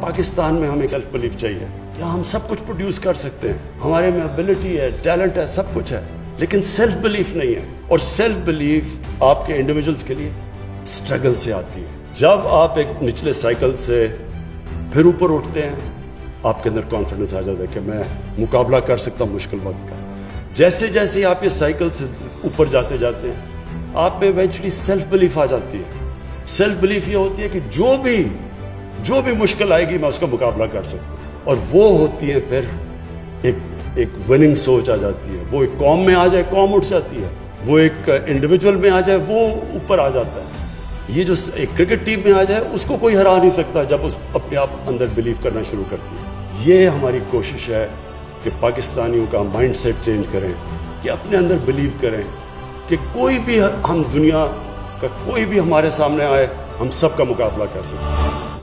پاکستان میں ہمیں self belief چاہیے. کیا ہم سب کچھ پروڈیوس کر سکتے ہیں؟ ہمارے میں ابیلٹی ہے، ٹیلنٹ ہے، سب کچھ ہے، لیکن سیلف بلیف نہیں ہے. اور سیلف بلیف آپ کے انڈیویجولز کے لیے اسٹرگل سے آتی ہے. جب آپ ایک نچلے سائیکل سے پھر اوپر اٹھتے ہیں، آپ کے اندر کانفیڈنس آ جاتا ہے کہ میں مقابلہ کر سکتا ہوں مشکل وقت کا. جیسے جیسے آپ یہ سائیکل سے اوپر جاتے جاتے ہیں، آپ میں ایونچولی سیلف بلیف آ جاتی ہے. سیلف بلیف یہ ہوتی ہے کہ جو بھی مشکل آئے گی میں اس کا مقابلہ کر سکتا ہوں. اور وہ ہوتی ہے پھر ایک وننگ سوچ آ جاتی ہے. وہ ایک قوم میں آ جائے قوم اٹھ جاتی ہے، وہ ایک انڈیویجول میں آ جائے وہ اوپر آ جاتا ہے. یہ جو ایک کرکٹ ٹیم میں آ جائے اس کو کوئی ہرا نہیں سکتا جب اس اپنے آپ اندر بلیو کرنا شروع کرتی ہے. یہ ہماری کوشش ہے کہ پاکستانیوں کا مائنڈ سیٹ چینج کریں، کہ اپنے اندر بلیو کریں کہ کوئی بھی ہم دنیا کا کوئی بھی ہمارے سامنے آئے ہم سب کا مقابلہ کر سکتے ہیں.